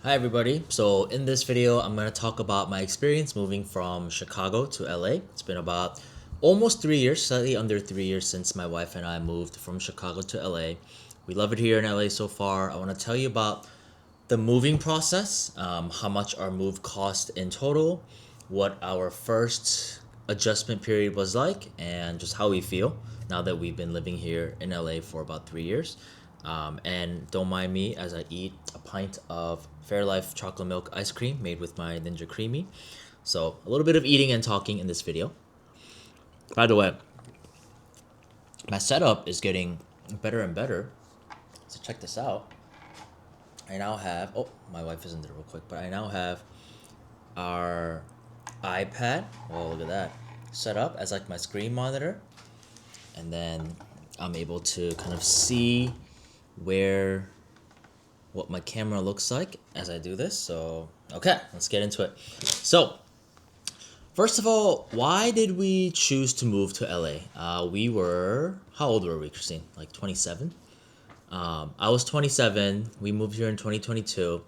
Hi everybody. So in this video, I'm going to talk about my experience moving from Chicago to LA. It's been about almost 3 years, slightly under 3 years since my wife and I moved from Chicago to LA. We love it here in LA so far. I want to tell you about the moving process, how much our move cost in total, what our first adjustment period was like, and just how we feel now that we've been living here in LA for about 3 years. And don't mind me as I eat a pint of Fairlife chocolate milk ice cream made with my Ninja Creamy. So a little bit of eating and talking in this video. By the way, my setup is getting better and better. So check this out. I now have, oh, my wife isn't there real quick, but I now have our iPad, oh, look at that, set up as like my screen monitor. And then I'm able to kind of see what my camera looks like as I do this. So, okay, let's get into it. So, first of all, why did we choose to move to LA? How old were we, Christine? Like 27? I was 27. We moved here in 2022.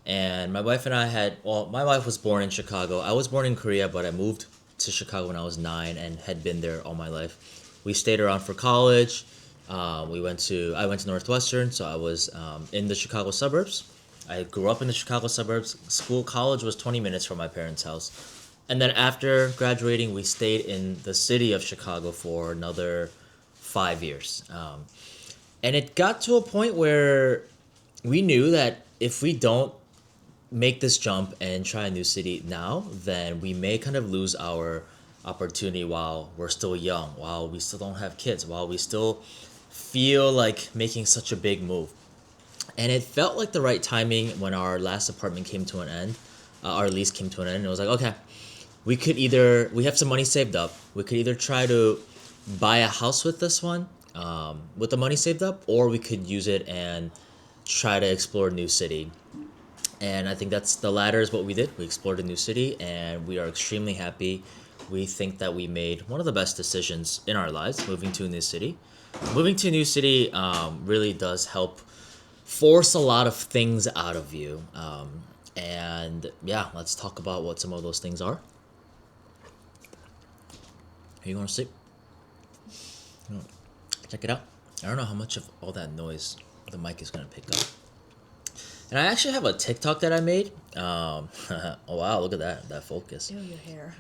And my wife and I my wife was born in Chicago. I was born in Korea, but I moved to Chicago when I was 9 and had been there all my life. We stayed around for college. I went to Northwestern, so I was in the Chicago suburbs. I grew up in the Chicago suburbs. College was 20 minutes from my parents' house. And then after graduating, we stayed in the city of Chicago for another 5 years. And it got to a point where we knew that if we don't make this jump and try a new city now, then we may kind of lose our opportunity while we're still young, while we still don't have kids, while we still feel like making such a big move. And it felt like the right timing when our last apartment came to an end, our lease came to an end. And it was like, okay, we have some money saved up. We could either try to buy a house with this one, with the money saved up, or we could use it and try to explore a new city. And I think that's the latter is what we did. We explored a new city and we are extremely happy. We think that we made one of the best decisions in our lives moving to a new city. Moving to a new city really does help force a lot of things out of you. And yeah, let's talk about what some of those things are. Are you going to sleep? Check it out. I don't know how much of all that noise the mic is going to pick up. And I actually have a TikTok that I made. Oh wow, look at that focus. Ew, your hair.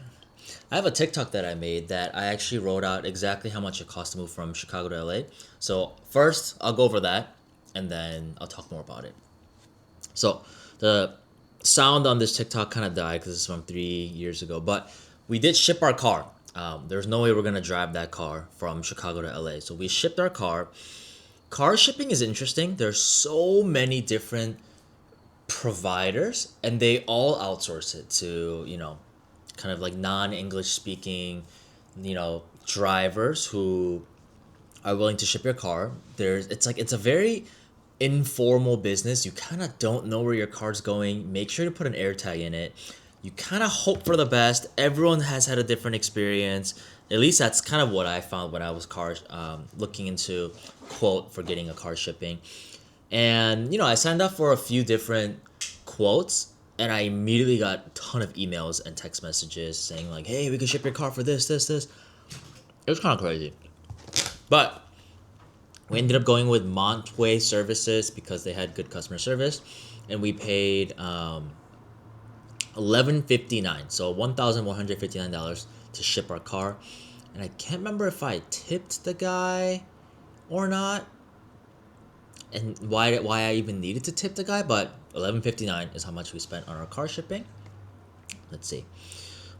I have a TikTok that I made that I actually wrote out exactly how much it cost to move from Chicago to LA. So first, I'll go over that, and then I'll talk more about it. So the sound on this TikTok kind of died because it's from 3 years ago, but we did ship our car. There's no way we're gonna drive that car from Chicago to LA. So we shipped our car. Car shipping is interesting. There's so many different providers and they all outsource it to kind of like non-English speaking drivers who are willing to ship your car. It's a very informal business. You kind of don't know where your car's going. Make sure to put an AirTag in it. You kind of hope for the best. Everyone has had a different experience. At least that's kind of what I found when I was looking into quote for getting a car shipping. And I signed up for a few different quotes, and I immediately got a ton of emails and text messages saying like, "Hey, we can ship your car for this, this, this." It was kind of crazy, but we ended up going with Montway Services because they had good customer service, and we paid $11.59, so $1,159 to ship our car. And I can't remember if I tipped the guy or not, and why I even needed to tip the guy, but $11.59 is how much we spent on our car shipping. Let's see.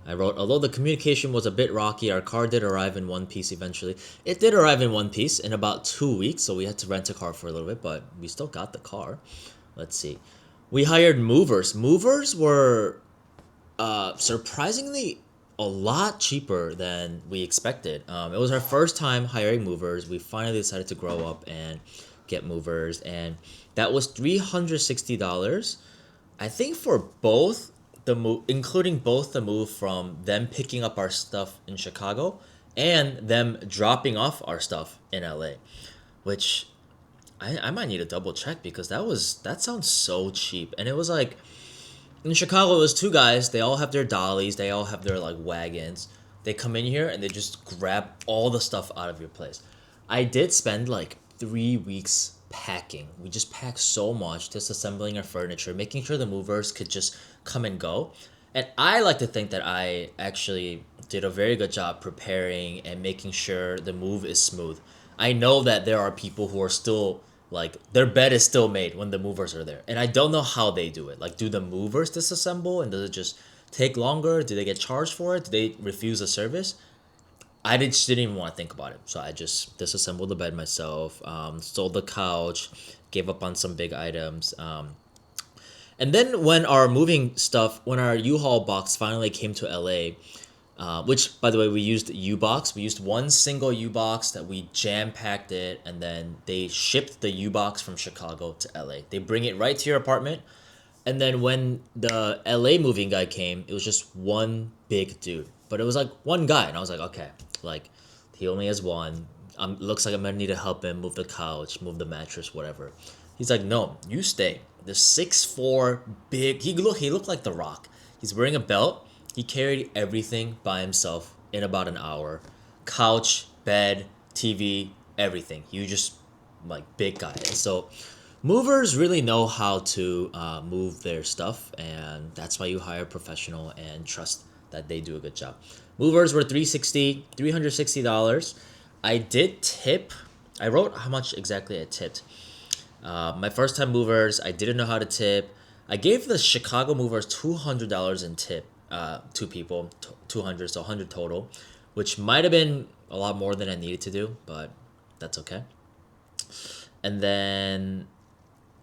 I wrote, although the communication was a bit rocky, our car did arrive in one piece eventually. It did arrive in one piece in about 2 weeks, so we had to rent a car for a little bit, but we still got the car. Let's see. We hired movers. Movers were surprisingly a lot cheaper than we expected. It was our first time hiring movers. We finally decided to grow up and get movers, and that was $360. I think for both the move, including both the move from them picking up our stuff in Chicago and them dropping off our stuff in LA, which I might need to double check because that sounds so cheap. And it was like in Chicago, it was two guys. They all have their dollies. They all have their like wagons. They come in here and they just grab all the stuff out of your place. I did spend like 3 weeks packing. We just packed so much, disassembling our furniture, making sure the movers could just come and go. And I like to think that I actually did a very good job preparing and making sure the move is smooth. I know that there are people who are still like their bed is still made when the movers are there. And I don't know how they do it. Like do the movers disassemble and does it just take longer? Do they get charged for it? Do they refuse the service? I just didn't even want to think about it. So I just disassembled the bed myself, sold the couch, gave up on some big items. And then when our moving stuff, when our U-Haul box finally came to LA, which by the way we used U-Box. We used one single U-Box that we jam-packed it, and then they shipped the U-Box from Chicago to LA. They bring it right to your apartment, and then when the LA moving guy came, it was just one big dude. But it was like one guy, and I was like, okay, like he only has one. Looks like I'm gonna need to help him move the couch, move the mattress, whatever. He's like, no, you stay. The 6'4" big. He looked like The Rock. He's wearing a belt. He carried everything by himself in about an hour. Couch, bed, TV, everything. He was just like big guy. So movers really know how to move their stuff, and that's why you hire a professional and trust that they do a good job. Movers were $360. I did tip. I wrote how much exactly I tipped. My first time movers, I didn't know how to tip. I gave the Chicago movers $200 in tip. Two people, 200, so 100 total, which might have been a lot more than I needed to do, but that's okay. And then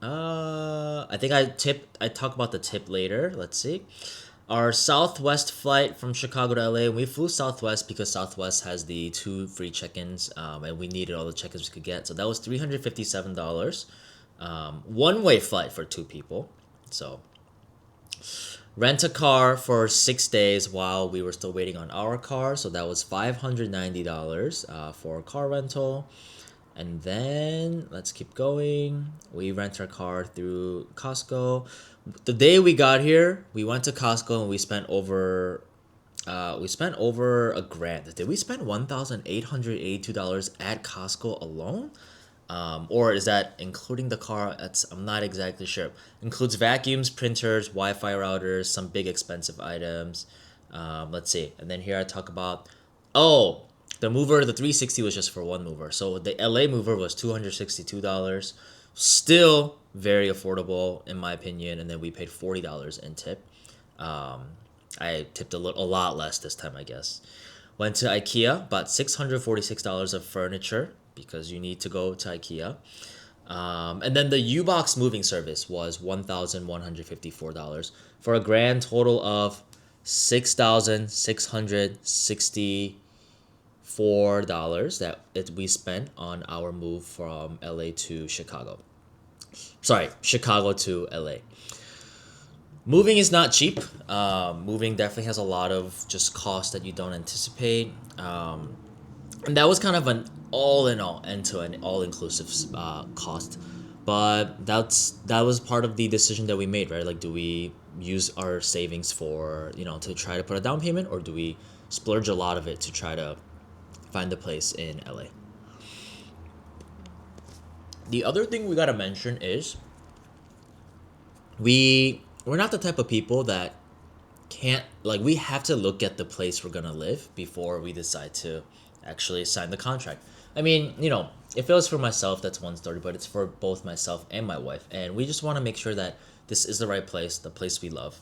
I think I talk about the tip later. Let's see. Our Southwest flight from Chicago to LA, we flew Southwest because Southwest has the 2 free check-ins, and we needed all the check-ins we could get. So that was $357. One-way flight for 2 people. So rent a car for 6 days while we were still waiting on our car. So that was $590 for a car rental. And then let's keep going. We rent our car through Costco. The day we got here, we went to Costco and we spent over a grand. Did we spend $1,882 at Costco alone? Or is that including the car? I'm not exactly sure. Includes vacuums, printers, Wi-Fi routers, some big expensive items. Let's see. And then here I talk about, the 360 was just for one mover. So the LA mover was $262. Still very affordable in my opinion. And then we paid $40 in tip. I tipped a lot less this time, I guess. Went to IKEA, bought $646 of furniture because you need to go to IKEA. And then the U-Box moving service was $1,154 for a grand total of $6,664 that we spent on our move from LA to Chicago. Sorry, Chicago to LA. Moving is not cheap. Moving definitely has a lot of just costs that you don't anticipate. And that was kind of an all in all, end-to-end, all-inclusive cost. But that was part of the decision that we made, right? Like, do we use our savings for, to try to put a down payment, or do we splurge a lot of it to try to find a place in LA? The other thing we gotta mention is we're not the type of people that can't, like, we have to look at the place we're gonna live before we decide to actually sign the contract. I mean, if it was for myself, that's one story, but it's for both myself and my wife, and we just want to make sure that this is the right place, the place we love.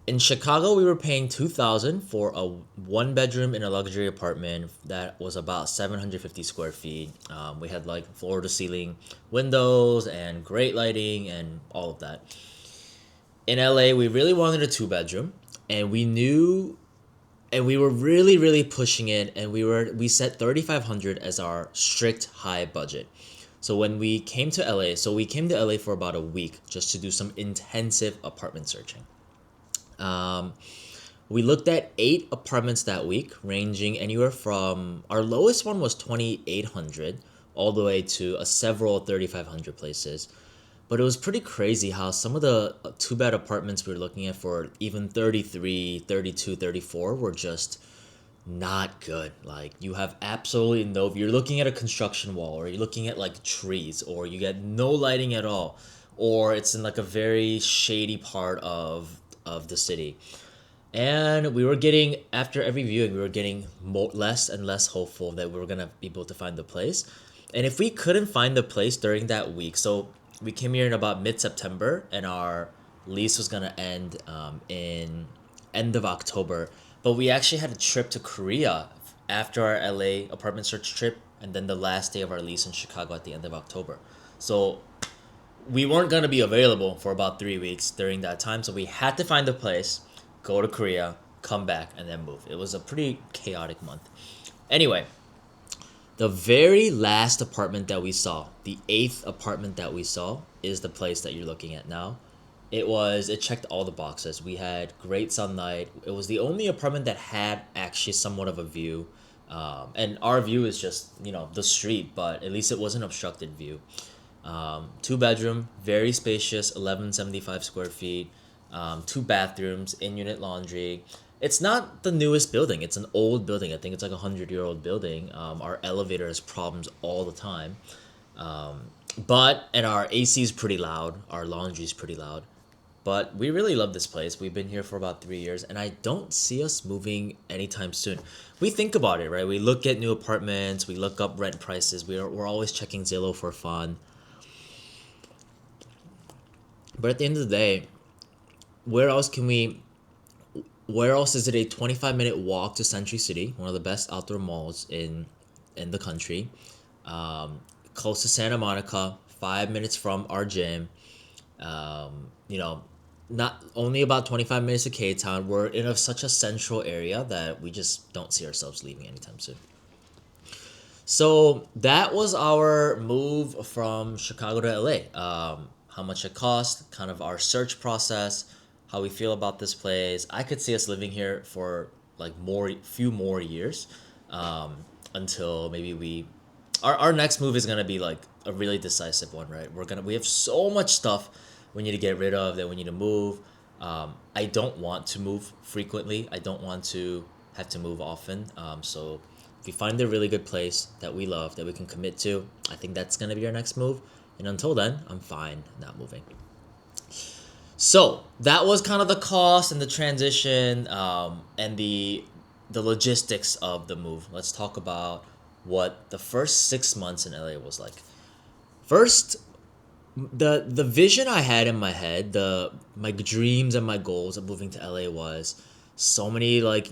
In Chicago, we were paying $2,000 for a 1-bedroom in a luxury apartment that was about 750 square feet. We had like floor-to-ceiling windows and great lighting and all of that. In LA, we really wanted a 2-bedroom, and we knew, and we were really, really pushing it, and we set $3,500 as our strict high budget. So when we came to LA, we came to LA for about a week just to do some intensive apartment searching. We looked at 8 apartments that week, ranging anywhere from, our lowest one was $2,800, all the way to several 3,500 places. But it was pretty crazy how some of the two bed apartments we were looking at for even 33, 32, 34 were just not good. Like you have absolutely no, you're looking at a construction wall, or you're looking at like trees, or you get no lighting at all, or it's in like a very shady part of the city. And we were getting, after every viewing, we were getting less and less hopeful that we were gonna be able to find the place. And if we couldn't find the place during that week, so we came here in about mid-September, and our lease was gonna end in end of October. But we actually had a trip to Korea after our LA apartment search trip, and then the last day of our lease in Chicago at the end of October. So we weren't going to be available for about 3 weeks during that time, so we had to find a place, go to Korea, come back, and then move. It was a pretty chaotic month. Anyway, the very last apartment that we saw, the eighth apartment that we saw, is the place that you're looking at now. It checked all the boxes. We had great sunlight. It was the only apartment that had actually somewhat of a view. And our view is just, the street, but at least it wasn't obstructed view. Two bedroom, very spacious, 1175 square feet, two bathrooms, in unit laundry. It's not the newest building. It's an old building. I think it's like a 100-year-old building. Our elevator has problems all the time. And our AC is pretty loud. Our laundry is pretty loud. But we really love this place. We've been here for about 3 years, and I don't see us moving anytime soon. We think about it, right? We look at new apartments. We look up rent prices. We're always checking Zillow for fun. But at the end of the day, where else can we? Where else is it a 25-minute walk to Century City, one of the best outdoor malls in the country, close to Santa Monica, 5 minutes from our gym. You know, not only about 25 minutes to K-Town. We're in such a central area that we just don't see ourselves leaving anytime soon. So that was our move from Chicago to LA. How much it cost, kind of our search process, how we feel about this place. I could see us living here for like few more years, until maybe our next move is gonna be like a really decisive one, right? We have so much stuff we need to get rid of that we need to move. I don't want to move frequently. I don't want to have to move often. So if we find a really good place that we love, that we can commit to, I think that's gonna be our next move. And until then, I'm fine not moving. So that was kind of the cost and the transition, and the logistics of the move. Let's talk about what the first 6 months in LA was like. First, the vision I had in my head, my dreams and my goals of moving to LA was so many, like,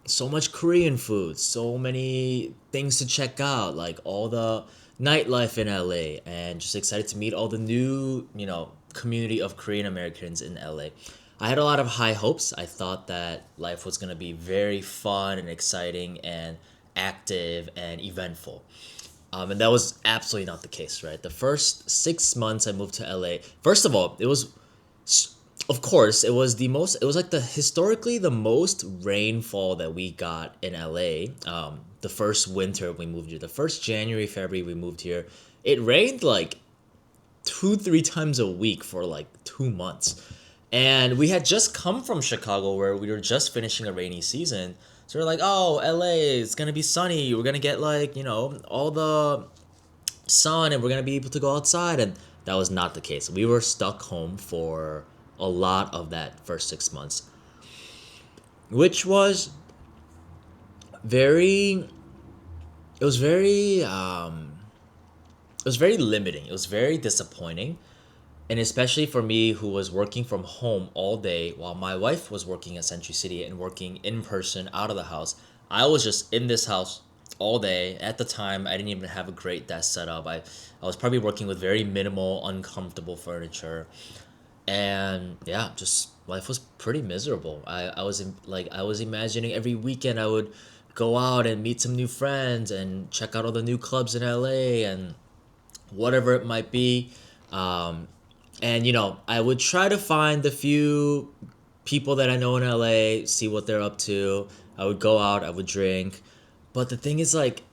so much Korean food, so many things to check out, like all the nightlife in LA, and just excited to meet all the new, community of Korean Americans in LA. I had a lot of high hopes. I thought that life was going to be very fun and exciting and active and eventful. And that was absolutely not the case, right? The first 6 months I moved to LA, first of all, of course, it was like historically the most rainfall that we got in LA. The first winter we moved here, the first January, February we moved here, it rained like 2-3 times a week for like 2 months. And we had just come from Chicago where we were just finishing a rainy season. So we're like, oh, LA, it's gonna be sunny. We're gonna get like, all the sun, and we're gonna be able to go outside. And that was not the case. We were stuck home for a lot of that first 6 months, which was very, it was very, it was very limiting. It was very disappointing. And especially for me, who was working from home all day while my wife was working at Century City and working in person out of the house. I was just in this house all day. At the time, I didn't even have a great desk setup. I was probably working with very minimal, uncomfortable furniture. And yeah, just life was pretty miserable. I was imagining every weekend I would go out and meet some new friends and check out all the new clubs in LA and whatever it might be. And I would try to find the few people that I know in LA, see what they're up to. I would go out, I would drink. But the thing is, like,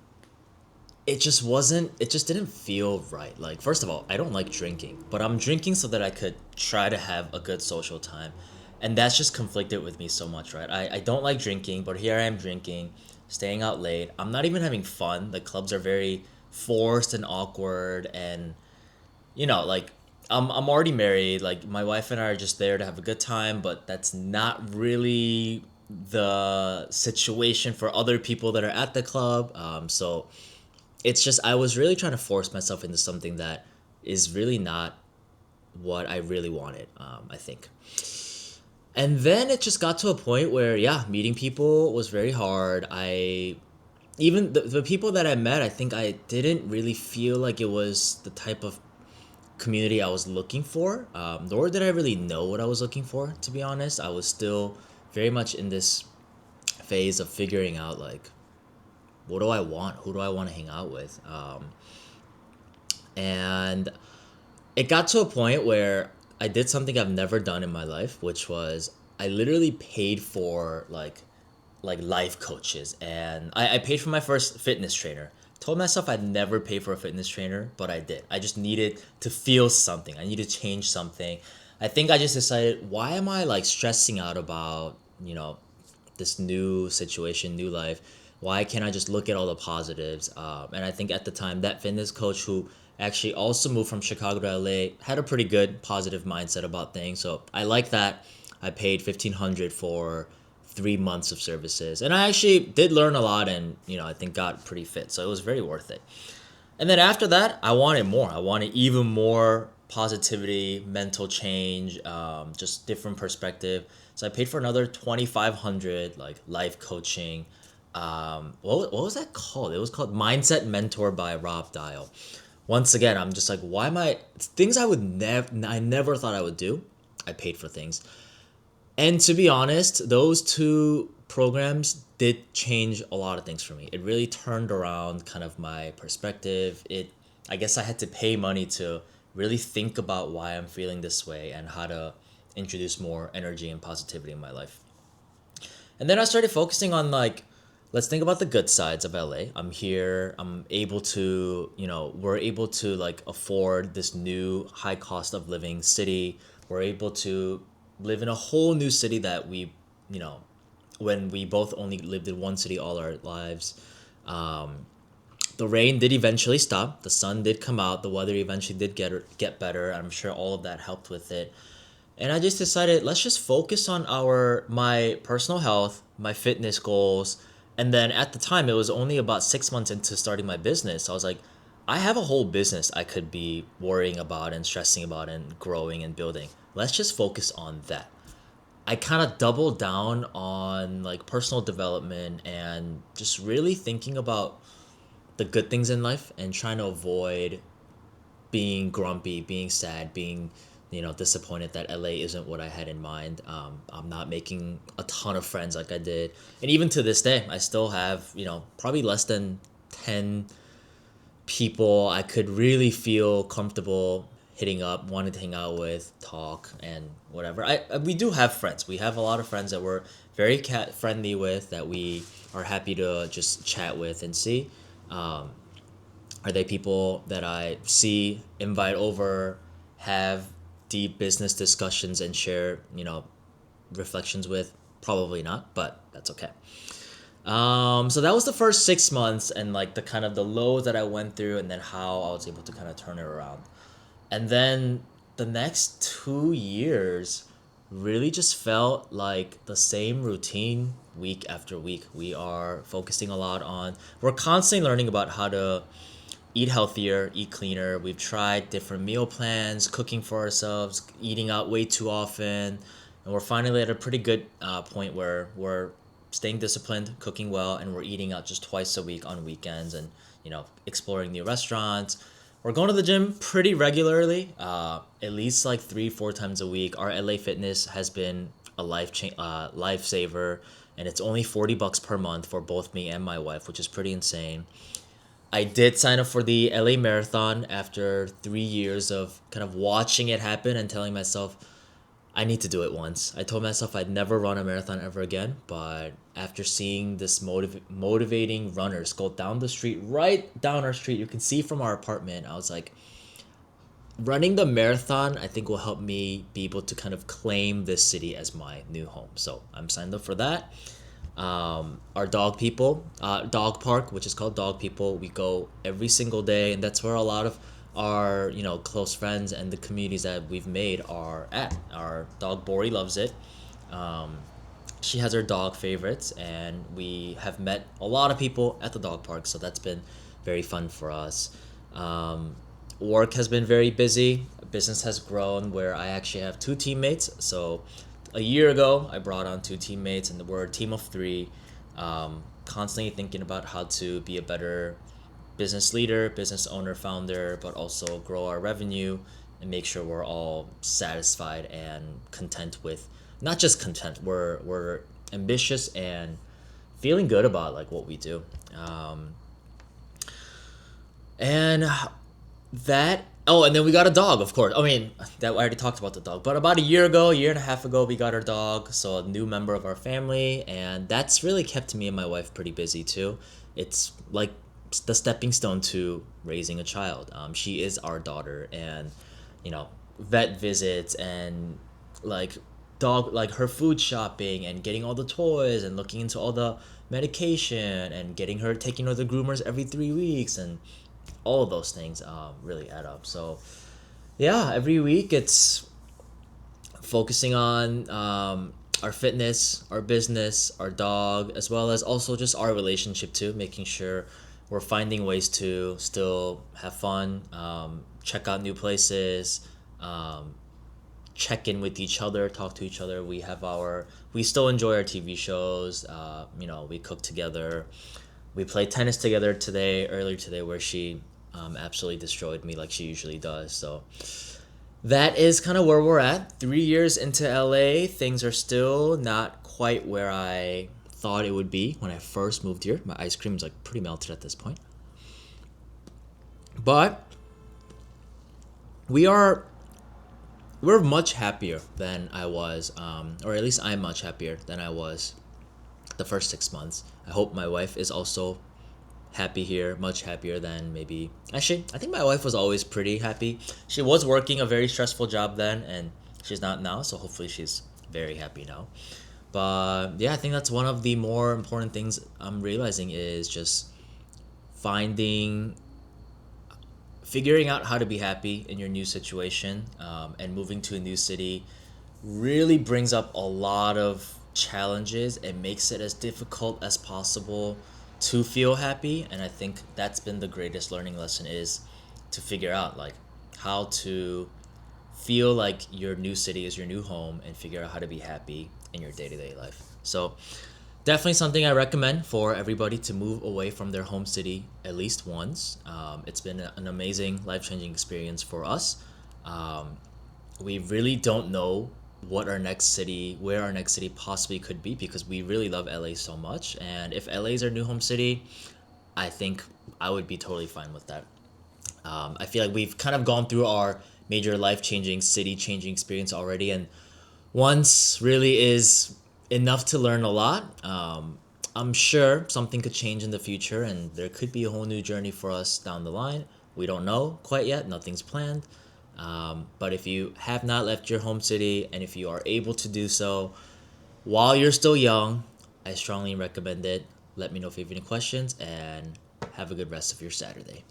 it just wasn't, it just didn't feel right. Like, first of all, I don't like drinking, but I'm drinking so that I could try to have a good social time. And that's just conflicted with me so much, right? I don't like drinking, but here I am drinking, staying out late. I'm not even having fun. The clubs are very forced and awkward, and like I'm already married. Like my wife and I are just there to have a good time, but that's not really the situation for other people that are at the club. So it's just I was really trying to force myself into something that is really not what I really wanted. I think. And then it just got to a point where, yeah, meeting people was very hard. Even the people that I met, I think I didn't really feel like it was the type of community I was looking for. Nor did I really know what I was looking for, to be honest. I was still very much in this phase of figuring out, like, what do I want? Who do I want to hang out with? And it got to a point where I did something I've never done in my life, which was I literally paid for like life coaches, and I paid for my first fitness trainer. Told myself I'd never pay for a fitness trainer, but I did. I just needed to feel something. I need to change something. I think I just decided, why am I like stressing out about, this new situation, new life? Why can't I just look at all the positives? And I think at the time, that fitness coach, who actually also moved from Chicago to LA, had a pretty good positive mindset about things. So I like that. I paid 1,500 for 3 months of services, and I actually did learn a lot, and I think got pretty fit. So it was very worth it. And then after that, I wanted more. I wanted even more positivity, mental change, just different perspective. So I paid for another 2,500, like life coaching. What was that called? It was called Mindset Mentor by Rob Dial. Once again, I'm just like, why am things I never thought I would do. I paid for things. And to be honest, those two programs did change a lot of things for me. It really turned around kind of my perspective. I guess I had to pay money to really think about why I'm feeling this way and how to introduce more energy and positivity in my life. And then I started focusing on, like, let's think about the good sides of LA. I'm here. I'm able to, we're able to like afford this new high cost of living city. We're able to live in a whole new city that you know, when we both only lived in one city all our lives. The rain did eventually stop. The sun did come out. The weather eventually did get better. I'm sure all of that helped with it. And I just decided, let's just focus on my personal health, my fitness goals. And then at the time, it was only about 6 months into starting my business. I was like, I have a whole business I could be worrying about and stressing about and growing and building. Let's just focus on that. I kind of doubled down on like personal development and just really thinking about the good things in life and trying to avoid being grumpy, being sad, being disappointed that LA isn't what I had in mind. I'm not making a ton of friends like I did, and even to this day, I still have probably less than 10 people I could really feel comfortable hitting up, wanting to hang out with, talk, and whatever. We do have friends. We have a lot of friends that we're very cat friendly with, that we are happy to just chat with and see. Are they people that I see, invite over, have deep business discussions and share, reflections with? Probably not, but that's okay. So that was the first 6 months, and like the kind of the lows that I went through, and then how I was able to kind of turn it around. And then the next 2 years really just felt like the same routine week after week. We are focusing a lot on, we're constantly learning about how to eat healthier, eat cleaner. We've tried different meal plans, cooking for ourselves, eating out way too often. And we're finally at a pretty good point where we're staying disciplined, cooking well, and we're eating out just twice a week on weekends, and exploring new restaurants. We're going to the gym pretty regularly, at least like 3-4 times a week. Our LA Fitness has been a lifesaver, and it's only $40 per month for both me and my wife, which is pretty insane. I did sign up for the LA Marathon after 3 years of kind of watching it happen and telling myself, I need to do it once. I told myself I'd never run a marathon ever again, but after seeing this motivating runners go down the street, right down our street, you can see from our apartment, I was like, running the marathon, I think will help me be able to kind of claim this city as my new home. So I'm signed up for that. Our dog park, which is called Dog People, we go every single day, and that's where a lot of our close friends and the communities that we've made are at. Our dog Bori loves it. She has her dog favorites, and we have met a lot of people at the dog park, so that's been very fun for us. Work has been very busy. Business has grown where I actually have two teammates. So a year ago, I brought on two teammates, and we're a team of three, constantly thinking about how to be a better business leader, business owner, founder, but also grow our revenue and make sure we're all satisfied and content with, not just content, we're ambitious and feeling good about like what we do. And that oh, and then we got a dog, of course. I mean, that I already talked about the dog. But about a year ago, a year and a half ago, we got our dog, so a new member of our family, and that's really kept me and my wife pretty busy too. It's like the stepping stone to raising a child. She is our daughter, and vet visits and like like her food shopping and getting all the toys and looking into all the medication and getting her taking her to the groomers every 3 weeks, and all of those things really add up. So yeah, every week it's focusing on our fitness, our business, our dog, as well as also just our relationship too, making sure we're finding ways to still have fun, check out new places, check in with each other, talk to each other. We still enjoy our TV shows. We cook together. We played tennis together earlier today, where she absolutely destroyed me like she usually does. So that is kind of where we're at. 3 years into LA, things are still not quite where I thought it would be when I first moved here. My ice cream is like pretty melted at this point. But we're much happier than I was, or at least I'm much happier than I was the first 6 months. I hope my wife is also happy here, much happier than maybe. Actually, I think my wife was always pretty happy. She was working a very stressful job then, and she's not now, so hopefully she's very happy now. But yeah, I think that's one of the more important things I'm realizing is just figuring out how to be happy in your new situation, and moving to a new city really brings up a lot of challenges and makes it as difficult as possible to feel happy. And I think that's been the greatest learning lesson, is to figure out like how to feel like your new city is your new home and figure out how to be happy in your day-to-day life. So definitely something I recommend for everybody to move away from their home city at least once. It's been an amazing, life-changing experience for us. We really don't know where our next city possibly could be, because we really love LA so much. And if LA is our new home city, I think I would be totally fine with that. I feel like we've kind of gone through our major life-changing, city-changing experience already, and once really is enough to learn a lot. I'm sure something could change in the future, and there could be a whole new journey for us down the line. We don't know quite yet. Nothing's planned. But if you have not left your home city, and if you are able to do so while you're still young, I strongly recommend it. Let me know if you have any questions, and have a good rest of your Saturday.